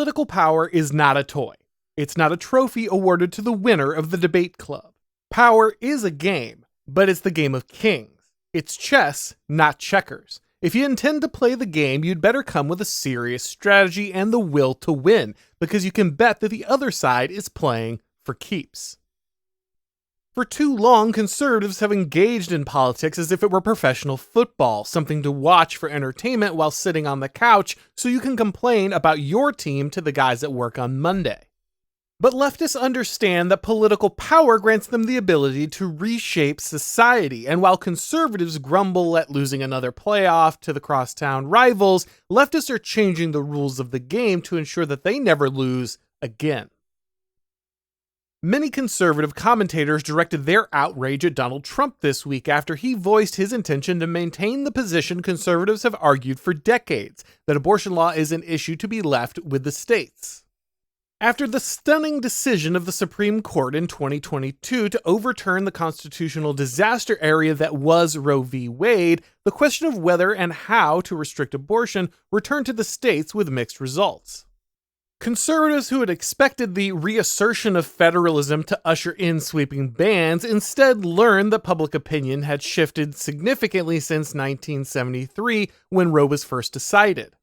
Political power is not a toy. It's not a trophy awarded to the winner of the debate club. Power is a game, but it's the game of kings. It's chess, not checkers. If you intend to play the game, you'd better come with a serious strategy and the will to win, because you can bet that the other side is playing for keeps. For too long, conservatives have engaged in politics as if it were professional football, something to watch for entertainment while sitting on the couch so you can complain about your team to the guys at work on Monday. But leftists understand that political power grants them the ability to reshape society, and while conservatives grumble at losing another playoff to the crosstown rivals, leftists are changing the rules of the game to ensure that they never lose again. Many conservative commentators directed their outrage at Donald Trump this week after he voiced his intention to maintain the position conservatives have argued for decades, that abortion law is an issue to be left with the states. After the stunning decision of the Supreme Court in 2022 to overturn the constitutional disaster area that was Roe v. Wade, the question of whether and how to restrict abortion returned to the states with mixed results. Conservatives who had expected the reassertion of federalism to usher in sweeping bans instead learned that public opinion had shifted significantly since 1973 when Roe was first decided.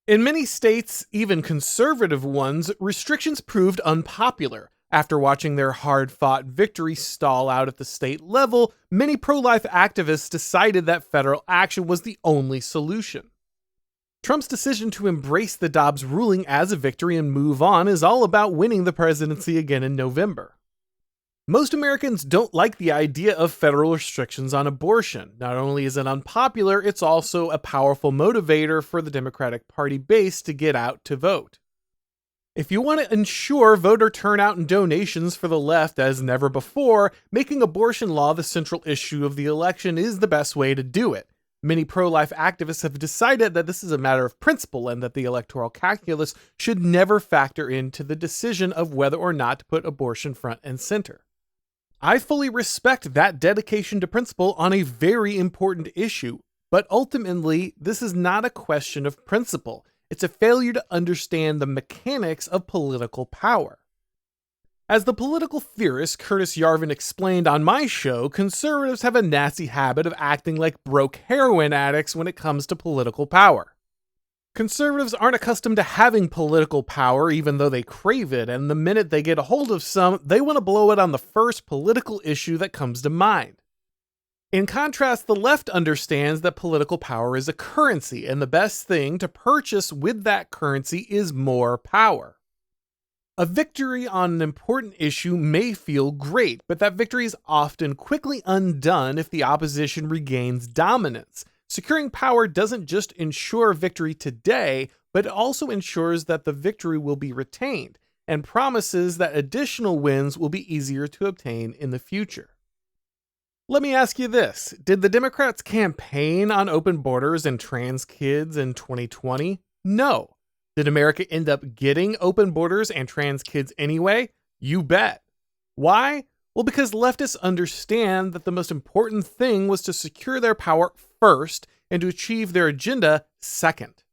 In many states, even conservative ones, restrictions proved unpopular. After watching their hard-fought victory stall out at the state level, many pro-life activists decided that federal action was the only solution. Trump's decision to embrace the Dobbs ruling as a victory and move on is all about winning the presidency again in November. Most Americans don't like the idea of federal restrictions on abortion. Not only is it unpopular, it's also a powerful motivator for the Democratic Party base to get out to vote. If you want to ensure voter turnout and donations for the left as never before, making abortion law the central issue of the election is the best way to do it. Many pro-life activists have decided that this is a matter of principle and that the electoral calculus should never factor into the decision of whether or not to put abortion front and center. I fully respect that dedication to principle on a very important issue, but ultimately, this is not a question of principle. It's a failure to understand the mechanics of political power. As the political theorist Curtis Yarvin explained on my show, conservatives have a nasty habit of acting like broke heroin addicts when it comes to political power. Conservatives aren't accustomed to having political power even though they crave it, and the minute they get a hold of some, they want to blow it on the first political issue that comes to mind. In contrast, the left understands that political power is a currency, and the best thing to purchase with that currency is more power. A victory on an important issue may feel great, but that victory is often quickly undone if the opposition regains dominance. Securing power doesn't just ensure victory today, but it also ensures that the victory will be retained, and promises that additional wins will be easier to obtain in the future. Let me ask you this: did the Democrats campaign on open borders and trans kids in 2020? No. Did America end up getting open borders and trans kids anyway? You bet. Why? Well, because leftists understand that the most important thing was to secure their power first and to achieve their agenda second.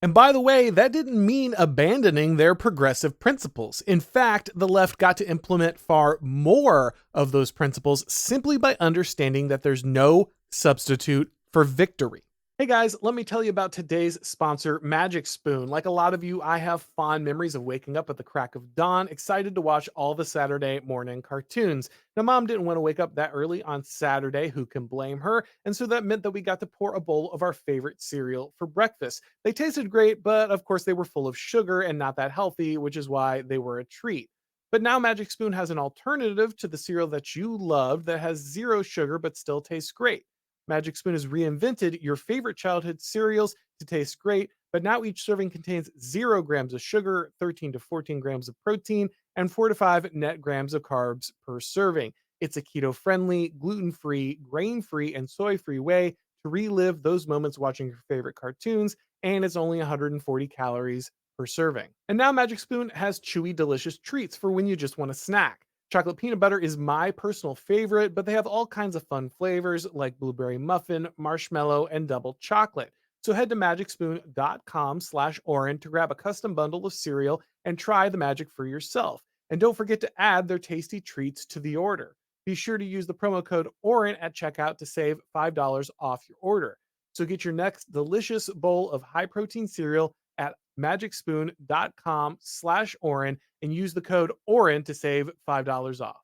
And by the way, that didn't mean abandoning their progressive principles. In fact, the left got to implement far more of those principles simply by understanding that there's no substitute for victory. Hey guys, let me tell you about today's sponsor, Magic Spoon. Like a lot of you, I have fond memories of waking up at the crack of dawn, excited to watch all the Saturday morning cartoons. Now, Mom didn't want to wake up that early on Saturday, who can blame her? And so that meant that we got to pour a bowl of our favorite cereal for breakfast. They tasted great, but of course they were full of sugar and not that healthy, which is why they were a treat. But now Magic Spoon has an alternative to the cereal that you loved that has zero sugar but still tastes great. Magic Spoon has reinvented your favorite childhood cereals to taste great, but now each serving contains 0 grams of sugar, 13 to 14 grams of protein, and 4 to 5 net grams of carbs per serving. It's a keto-friendly, gluten-free, grain-free, and soy-free way to relive those moments watching your favorite cartoons, and it's only 140 calories per serving. And now Magic Spoon has chewy, delicious treats for when you just want a snack. Chocolate peanut butter is my personal favorite, but they have all kinds of fun flavors like blueberry muffin, marshmallow, and double chocolate. So head to magicspoon.com/Auron to grab a custom bundle of cereal and try the magic for yourself. And don't forget to add their tasty treats to the order. Be sure to use the promo code Auron at checkout to save $5 off your order. So get your next delicious bowl of high protein cereal at magicspoon.com/Auron and use the code Auron to save $5 off.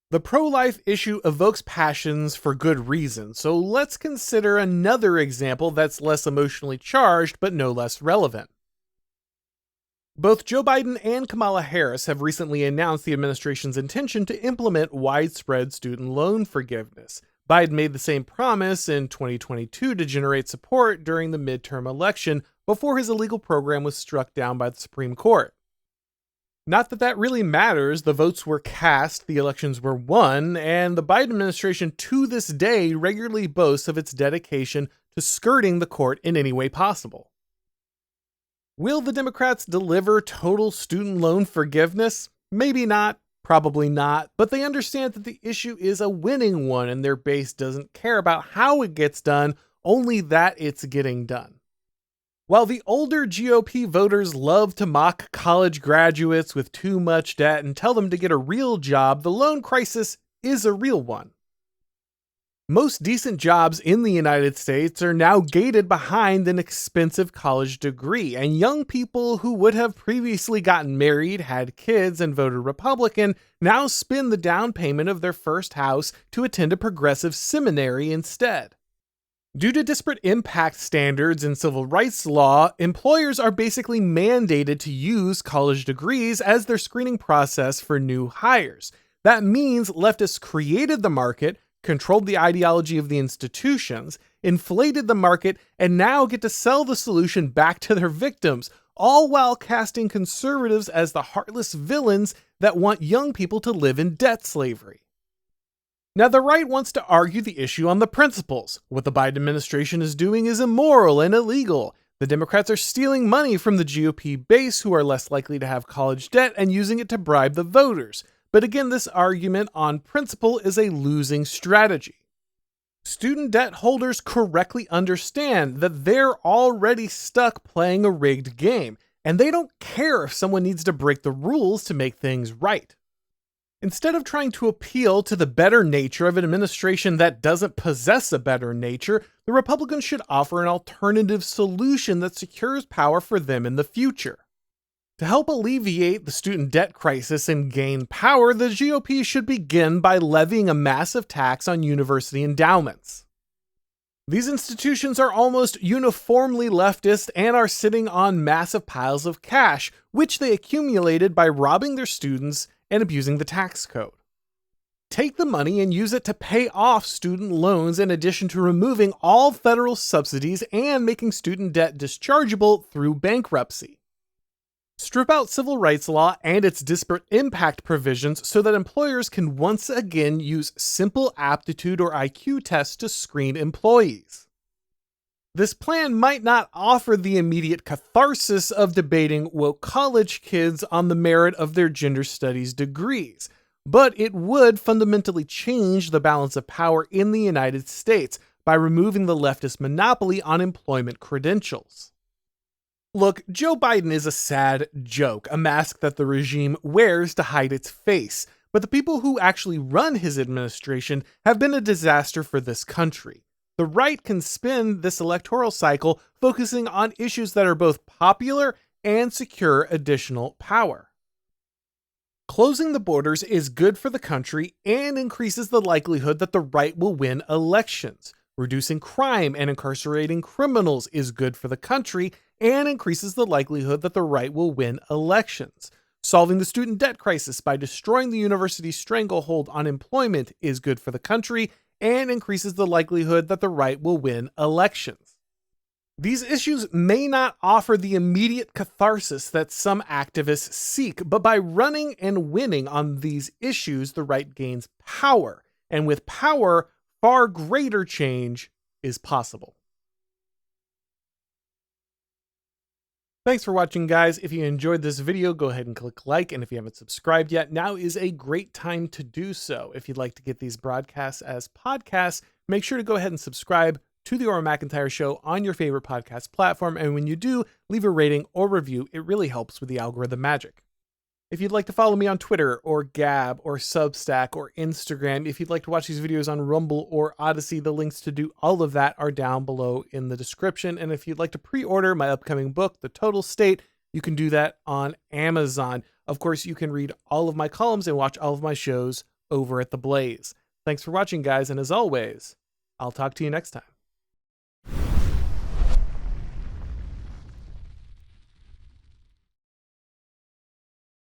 The pro-life issue evokes passions for good reason, so let's consider another example that's less emotionally charged but no less relevant. Both Joe Biden and Kamala Harris have recently announced the administration's intention to implement widespread student loan forgiveness. Biden made the same promise in 2022 to generate support during the midterm election before his illegal program was struck down by the Supreme Court. Not that that really matters, the votes were cast, the elections were won, and the Biden administration to this day regularly boasts of its dedication to skirting the court in any way possible. Will the Democrats deliver total student loan forgiveness? Maybe not, probably not, but they understand that the issue is a winning one and their base doesn't care about how it gets done, only that it's getting done. While the older GOP voters love to mock college graduates with too much debt and tell them to get a real job, the loan crisis is a real one. Most decent jobs in the United States are now gated behind an expensive college degree, and young people who would have previously gotten married, had kids, and voted Republican now spend the down payment of their first house to attend a progressive seminary instead. Due to disparate impact standards in civil rights law, employers are basically mandated to use college degrees as their screening process for new hires. That means leftists created the market, controlled the ideology of the institutions, inflated the market, and now get to sell the solution back to their victims, all while casting conservatives as the heartless villains that want young people to live in debt slavery. Now, the right wants to argue the issue on the principles. What the Biden administration is doing is immoral and illegal. The Democrats are stealing money from the GOP base, who are less likely to have college debt, and using it to bribe the voters. But again, this argument on principle is a losing strategy. Student debt holders correctly understand that they're already stuck playing a rigged game, and they don't care if someone needs to break the rules to make things right. Instead of trying to appeal to the better nature of an administration that doesn't possess a better nature, the Republicans should offer an alternative solution that secures power for them in the future. To help alleviate the student debt crisis and gain power, the GOP should begin by levying a massive tax on university endowments. These institutions are almost uniformly leftist and are sitting on massive piles of cash, which they accumulated by robbing their students and abusing the tax code. Take the money and use it to pay off student loans, in addition to removing all federal subsidies and making student debt dischargeable through bankruptcy. Strip out civil rights law and its disparate impact provisions so that employers can once again use simple aptitude or IQ tests to screen employees. This plan might not offer the immediate catharsis of debating woke college kids on the merit of their gender studies degrees, but it would fundamentally change the balance of power in the United States by removing the leftist monopoly on employment credentials. Look, Joe Biden is a sad joke, a mask that the regime wears to hide its face, but the people who actually run his administration have been a disaster for this country. The right can spend this electoral cycle focusing on issues that are both popular and secure additional power. Closing the borders is good for the country and increases the likelihood that the right will win elections. Reducing crime and incarcerating criminals is good for the country and increases the likelihood that the right will win elections. Solving the student debt crisis by destroying the university's stranglehold on employment is good for the country and increases the likelihood that the right will win elections. These issues may not offer the immediate catharsis that some activists seek, but by running and winning on these issues, the right gains power, and with power, far greater change is possible. Thanks for watching, guys. If you enjoyed this video, go ahead and click like, and if you haven't subscribed yet, now is a great time to do so. If you'd like to get these broadcasts as podcasts, make sure to go ahead and subscribe to the Auron MacIntyre Show on your favorite podcast platform, and when you do, leave a rating or review. It really helps with the algorithm magic. If you'd like to follow me on Twitter or Gab or Substack or Instagram, if you'd like to watch these videos on Rumble or Odyssey, the links to do all of that are down below in the description. And if you'd like to pre-order my upcoming book, The Total State, you can do that on Amazon. Of course, you can read all of my columns and watch all of my shows over at The Blaze. Thanks for watching, guys, and as always, I'll talk to you next time.